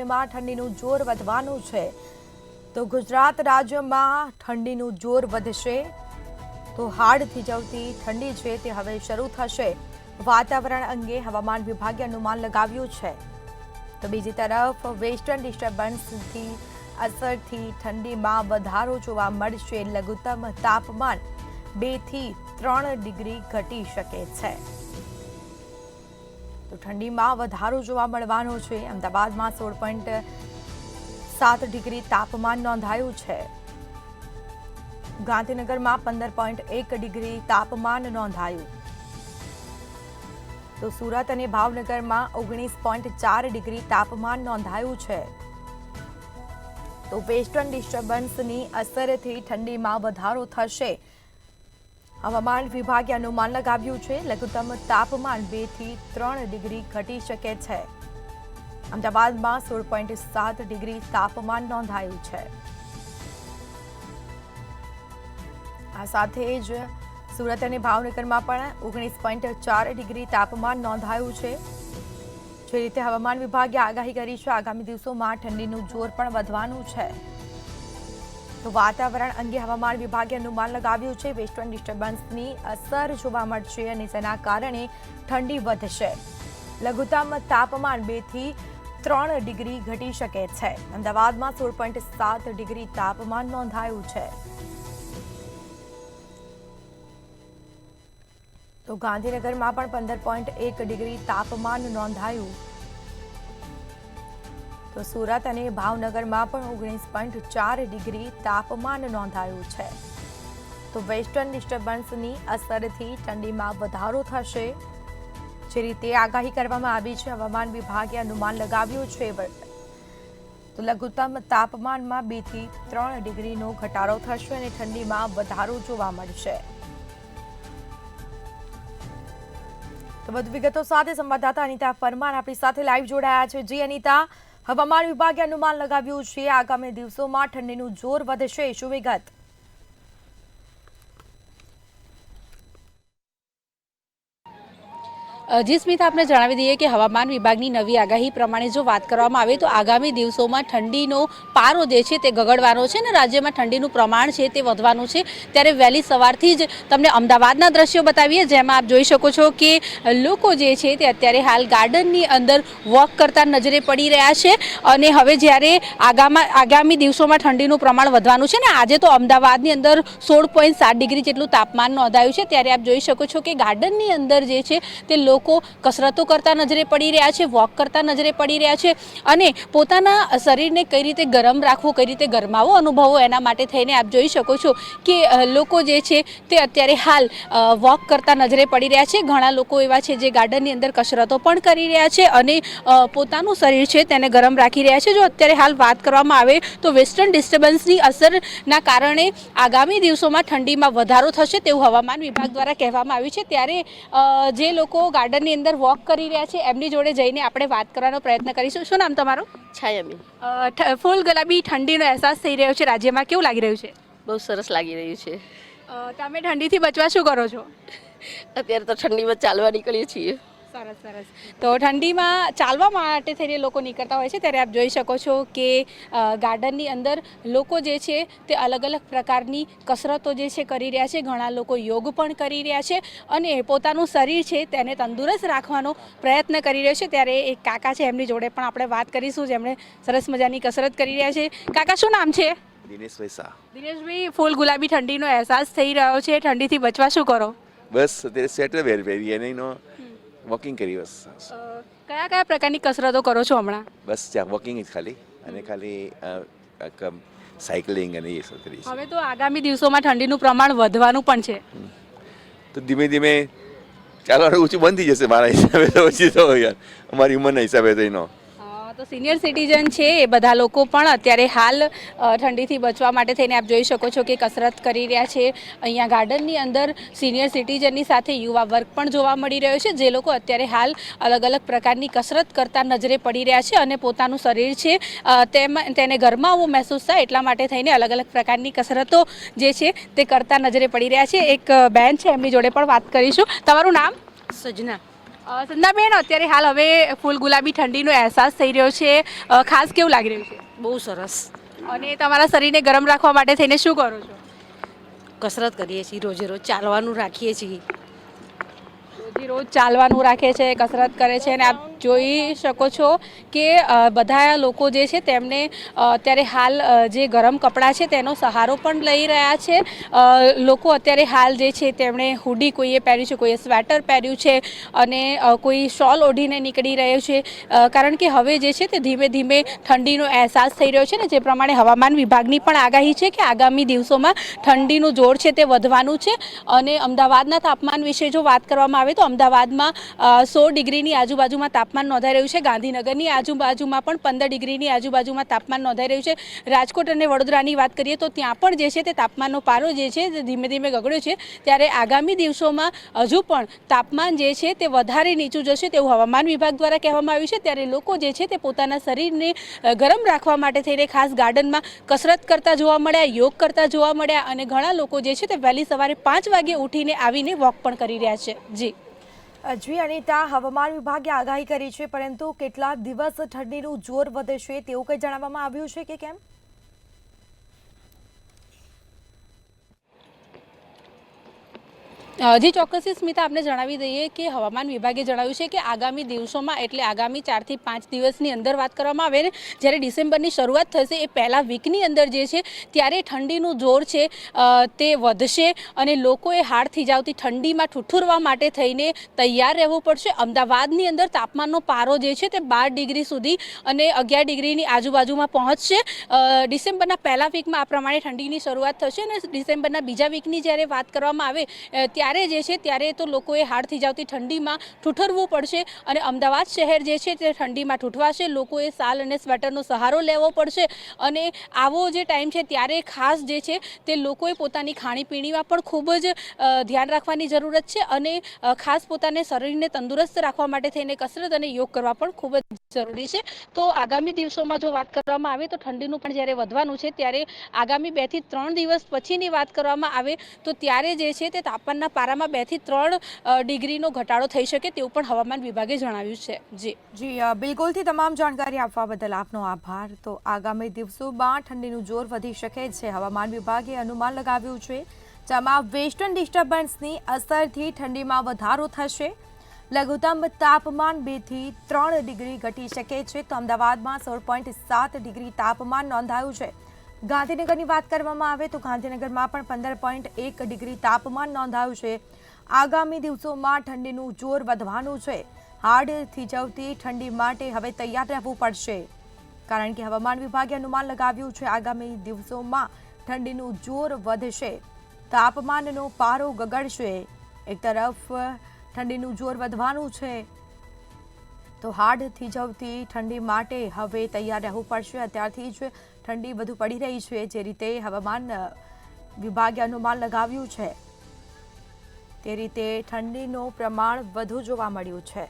રાજ્યમાં ઠંડીનું જોર વધવાનું છે। તો ગુજરાત રાજ્યમાં ઠંડીનું જોર વધશે, તો હાડ થીજવતી ઠંડી છે તે હવે શરૂ થશે। વાતાવરણ અંગે હવામાન વિભાગે અનુમાન લગાવ્યું છે। તો બીજી તરફ વેસ્ટર્ન ડિસ્ટર્બન્સથી અસરથી ઠંડીમાં વધારો જોવા મળશે। લઘુત્તમ તાપમાન 2 થી 3 ડિગ્રી ઘટી શકે છે। તો ઠંડીમાં વધારો જોવા મળવાનો છે। અમદાવાદમાં 16.7 ડિગ્રી તાપમાન નોંધાયું છે। ગાંધીનગરમાં 15.1 ડિગ્રી તાપમાન નોંધાયું। તો સુરત અને ભાવનગરમાં 19.4 ડિગ્રી તાપમાન નોંધાયું છે। તો વેસ્ટર્ન ડિસ્ટર્બન્સની અસરથી ઠંડીમાં વધારો થશે। હવામાન વિભાગે અનુમાન લગાવ્યું છે। લઘુત્તમ તાપમાન 2 થી 3 ડિગ્રી ઘટી શકે છે। અમદાવાદમાં 16.7 ડિગ્રી તાપમાન નોંધાયું છે। આ સાથે જ સુરત અને ભાવનગરમાં પણ 19.4 ડિગ્રી તાપમાન નોંધાયું છે। જે રીતે હવામાન વિભાગે આગાહી કરી છે, આગામી દિવસોમાં ઠંડીનું જોર પણ વધવાનું છે। તો વાતાવરણ અંગે હવામાન વિભાગે અનુમાન લગાવ્યું છે। વેસ્ટર્ન ડિસ્ટર્બન્સની અસર જોવા મળશે અને તેના કારણે ઠંડી વધશે। લઘુત્તમ તાપમાન 2 થી 3 ડિગ્રી ઘટી શકે છે। અમદાવાદમાં 16.7 ડિગ્રી તાપમાન નોંધાયું છે। તો ગાંધીનગરમાં પણ 15.1 ડિગ્રી તાપમાન નોંધાયું। તો સુરત અને ભાવનગરમાં પણ 19.4 ડિગ્રી તાપમાન નોંધાયું છે। તો વેસ્ટર્ન ડિસ્ટર્બન્સની અસરથી ઠંડીમાં વધારો થશે। જે રીતે આગાહી કરવામાં આવી છે, હવામાન વિભાગે અનુમાન લગાવ્યું છે। તો લઘુત્તમ તાપમાનમાં 2 થી 3 ડિગ્રીનો ઘટાડો થશે અને ઠંડીમાં વધારો જોવા મળશે। તો વધુ વિગતો સાથે સંવાદદાતા અનિતા પરમાર આપણી સાથે લાઈવ જોડાયા છે। જી અનિતા, હવામાન વિભાગે અનુમાન લગાવ્યું છે આગામી દિવસોમાં ઠંડીનું જોર વધશે, શું વિગત? જી સ્મિત, આપને જણાવી દઈએ કે હવામાન વિભાગની નવી આગાહી પ્રમાણે જો વાત કરવામાં આવે તો આગામી દિવસોમાં ઠંડીનો પારો જે છે તે ગગડવાનો છે અને રાજ્યમાં ઠંડીનું પ્રમાણ છે તે વધવાનું છે। ત્યારે વહેલી સવારથી જ તમને અમદાવાદના દ્રશ્યો બતાવીએ, જેમાં આપ જોઈ શકો છો કે લોકો જે છે તે અત્યારે હાલ ગાર્ડનની અંદર વોક કરતા નજરે પડી રહ્યા છે। અને હવે જ્યારે આગામી દિવસોમાં ઠંડીનું પ્રમાણ વધવાનું છે ને આજે તો અમદાવાદની અંદર 16.7 ડિગ્રી જેટલું તાપમાન નોંધાયું છે। ત્યારે આપ જોઈ શકો છો કે ગાર્ડનની અંદર જે છે તે લોકો કસરતો કરતા નજરે પડી રહ્યા છે, વોક કરતા નજરે પડી રહ્યા છે અને પોતાના શરીરને કઈ રીતે ગરમ રાખવું, કઈ રીતે ગરમાવો અનુભવો, એના માટે થઈને આપ જોઈ શકો છો કે લોકો જે છે તે અત્યારે હાલ વોક કરતા નજરે પડી રહ્યા છે। ઘણા લોકો એવા છે જે ગાર્ડનની અંદર કસરતો પણ કરી રહ્યા છે અને પોતાનું શરીર છે તેને ગરમ રાખી રહ્યા છે। જો અત્યારે હાલ વાત કરવામાં આવે તો વેસ્ટર્ન ડિસ્ટર્બન્સની અસરના કારણે આગામી દિવસોમાં ઠંડીમાં વધારો થશે તેવું હવામાન વિભાગ દ્વારા કહેવામાં આવ્યું છે। ત્યારે જે લોકો ગાર્ડનની અંદર વોક કરી રહ્યા છે એમની જોડે જઈને આપણે વાત કરવાનો પ્રયત્ન કરીશું। શું નામ તમારું? છાયાબેન। ફૂલ ગુલાબી ઠંડીનો અહેસાસ થઈ રહ્યો છે રાજ્યમાં, કેવું લાગી રહ્યું છે? બહુ સરસ લાગી રહ્યું છે। તમે ઠંડીથી બચવા શું કરો છો? અત્યારે તો ઠંડીમાં ચાલવા નીકળીએ છીએ। સરસ સરસ। તો ઠંડીમાં ચાલવા માટે થઈને લોકો નીકળતા હોય છે। ત્યારે આપ જોઈ શકો છો કે ગાર્ડનની અંદર લોકો જે છે તે અલગ અલગ પ્રકારની કસરતો જે છે કરી રહ્યા છે। ઘણા લોકો યોગ પણ કરી રહ્યા છે અને પોતાનું શરીર છે તેને તંદુરસ્ત રાખવાનો પ્રયત્ન કરી રહ્યો છે। ત્યારે એક કાકા છે, એમની જોડે પણ આપણે વાત કરીશું, જેમણે સરસ મજાની કસરત કરી રહ્યા છે। કાકા, શું નામ છે? દિનેશભાઈ શાહ। દિનેશભાઈ, ફૂલ ગુલાબી ઠંડીનો અહેસાસ થઈ રહ્યો છે, ઠંડીથી બચવા શું કરો? બસ અત્યારે સ્વેટર પહેરી અને એનો વોકિંગ કરી બસ। કયા કયા પ્રકારની કસરતો કરો છો હમણાં? બસ ત્યાં વોકિંગ જ ખાલી અને ખાલી સાયકલિંગ અને એ સબ કરીએ છીએ। હવે તો આગામી દિવસોમાં ઠંડીનું પ્રમાણ વધવાનું પણ છે, તો ધીમે ધીમે ચાલવાનું ઓછું બંધ થઈ જશે મારા હિસાબે તો। પછી તો યાર અમારી ઉંમરના હિસાબે તો એનો તો સિનિયર સિટીઝન છે એ બધા લોકો પણ અત્યારે હાલ ઠંડીથી બચવા માટે થઈને આપ જોઈ શકો છો કે કસરત કરી રહ્યા છે। અહીંયા ગાર્ડનની અંદર સિનિયર સિટીઝનની સાથે યુવા વર્ગ પણ જોવા મળી રહ્યો છે, જે લોકો અત્યારે હાલ અલગ અલગ પ્રકારની કસરત કરતા નજરે પડી રહ્યા છે અને પોતાનું શરીર છે તેને ગરમાવો મહેસૂસ થાય એટલા માટે થઈને અલગ અલગ પ્રકારની કસરતો જે છે તે કરતા નજરે પડી રહ્યા છે। એક બેન છે, એમની જોડે પણ વાત કરીશું। તમારું નામ? સજના। સંધાબેન, અત્યારે હાલ હવે ફૂલ ગુલાબી ઠંડીનો અહેસાસ થઈ રહ્યો છે, ખાસ કેવું લાગી રહ્યું છે? બહુ સરસ. અને તમારા શરીરને ગરમ રાખવા માટે થઈને શું કરો છો? કસરત કરીએ છીએ, રોજે રોજ ચાલવાનું રાખીએ છીએ. રોજ ચાલવાનું રાખે છે, કસરત કરે છે, અને આપ જોઈ શકો છો કે બધા લોકો જે છે તેમને અત્યારે હાલ જે ગરમ કપડાં છે તેનો સહારો પણ લઈ રહ્યા છે. લોકો અત્યારે હાલ જે છે તેમણે હુડી કોઈએ પહેર્યું છે, કોઈએ સ્વેટર પહેર્યું છે, અને કોઈ શોલ ઓઢીને નીકળી રહ્યો છે, કારણ કે હવે જે છે તે ધીમે ધીમે ઠંડીનો અહેસાસ થઈ રહ્યો છે ને જે પ્રમાણે હવામાન વિભાગની પણ આગાહી છે કે આગામી દિવસોમાં ઠંડીનું જોર છે તે વધવાનું છે. અને અમદાવાદના તાપમાન વિશે જો વાત કરવામાં આવે તો અમદાવાદમાં 16 ડિગ્રીની આજુબાજુમાં તાપમાન નોંધાઈ રહ્યું છે. ગાંધીનગરની આજુબાજુમાં પણ 15 ડિગ્રીની આજુબાજુમાં તાપમાન નોંધાઈ રહ્યું છે. રાજકોટ અને વડોદરાની વાત કરીએ તો ત્યાં પણ જે છે તે તાપમાનનો પારો જે છે તે ધીમે ધીમે ગગડ્યો છે. ત્યારે આગામી દિવસોમાં હજુ પણ તાપમાન જે છે તે વધારે નીચું જશે તેવું હવામાન વિભાગ દ્વારા કહેવામાં આવ્યું છે. ત્યારે લોકો જે છે તે પોતાના શરીરને ગરમ રાખવા માટે થઈને ખાસ ગાર્ડનમાં કસરત કરતા જોવા મળ્યા, યોગ કરતા જોવા મળ્યા, અને ઘણા લોકો જે છે તે વહેલી સવારે 5 વાગે ઉઠીને આવીને વોક પણ કરી રહ્યા છે. જી અનિતા, હવામાન વિભાગે આગાહી કરી છે, પરંતુ કેટલા દિવસ ઠંડીનું જોર વધશે તેવું કંઈ જણાવવામાં આવ્યું છે કે કેમ? જી ચોક્કસથી સ્મિતા, આપને જણાવી દઈએ કે હવામાન વિભાગે જણાવ્યું છે કે આગામી દિવસોમાં એટલે આગામી 4 થી 5 દિવસની અંદર વાત કરવામાં આવે ને જ્યારે ડિસેમ્બરની શરૂઆત થશે એ પહેલા વીકની અંદર જે છે ત્યારે ઠંડીનું જોર છે તે વધશે, અને લોકોએ હાડ થીજાવતી ઠંડીમાં ઠુઠુરવા માટે થઈને તૈયાર રહેવું પડશે. અમદાવાદની અંદર તાપમાનનો પારો જે છે તે 12 ડિગ્રી સુધી અને 11 ડિગ્રીની આજુબાજુમાં પહોંચશે. ડિસેમ્બરના પહેલા વીકમાં આ પ્રમાણે ઠંડીની શરૂઆત થશે, અને ડિસેમ્બરના બીજા વીકની જ્યારે વાત કરવામાં આવે ત્યારે જે છે ત્યારે તો લોકોએ હાડ થીજાવતી ઠંડીમાં ઠુઠરવું પડશે, અને અમદાવાદ શહેર જે છે તે ઠંડીમાં ઠૂઠવાશે. લોકોએ શાલ અને સ્વેટરનો સહારો લેવો પડશે, અને આવો જે ટાઈમ છે ત્યારે ખાસ જે છે તે લોકોએ પોતાની ખાણીપીણીમાં પણ ખૂબ જ ધ્યાન રાખવાની જરૂરત છે, અને ખાસ પોતાને શરીરને તંદુરસ્ત રાખવા માટે થઈને કસરત અને યોગ કરવા પણ ખૂબ જ જરૂરી છે. તો આગામી દિવસોમાં જો વાત કરવામાં આવે તો ઠંડીનું પણ જ્યારે વધવાનું છે ત્યારે આગામી 2 થી 3 દિવસ પછીની વાત કરવામાં આવે તો ત્યારે જે છે તે તાપમાનના પારામાં 2 થી 3 ડિગ્રીનો ઘટાડો થઈ શકે તેવું પણ હવામાન વિભાગે જણાવ્યું છે. જી બિલકુલથી તમામ જાણકારી આપવા બદલ આપનો આભાર. તો આગામી દિવસોમાં ઠંડીનું જોર વધી શકે છે. હવામાન વિભાગે અનુમાન લગાવ્યું છે, જેમાં વેસ્ટર્ન ડિસ્ટર્બન્સની અસરથી ઠંડીમાં વધારો થશે. લઘુત્તમ તાપમાન 2 થી 3 ડિગ્રી ઘટી શકે છે. તો અમદાવાદમાં 16.7 ડિગ્રી તાપમાન નોંધાયું છે. ગાંધીનગરની વાત કરવામાં આવે તો ગાંધીનગરમાં પણ 15.1 ડિગ્રી તાપમાન નોંધાયું છે. આગામી દિવસોમાં ઠંડીનું જોર વધવાનું છે. હાડ થીજાવતી ઠંડી માટે હવે તૈયાર રહેવું પડશે, કારણ કે હવામાન વિભાગે અનુમાન લગાવ્યું છે આગામી દિવસોમાં ઠંડીનું જોર વધશે, તાપમાનનો પારો ગગડશે. એક તરફ ઠંડીનું જોર વધવાનું છે તો હાડ થીજાવતી ઠંડી માટે હવે તૈયાર રહેવું પડશે. અત્યારથી જ ઠંડી વધુ પડી રહી છે, જે રીતે હવામાન વિભાગે અનુમાન લગાવ્યું છે તે રીતે ઠંડીનું પ્રમાણ વધુ જોવા મળ્યું છે.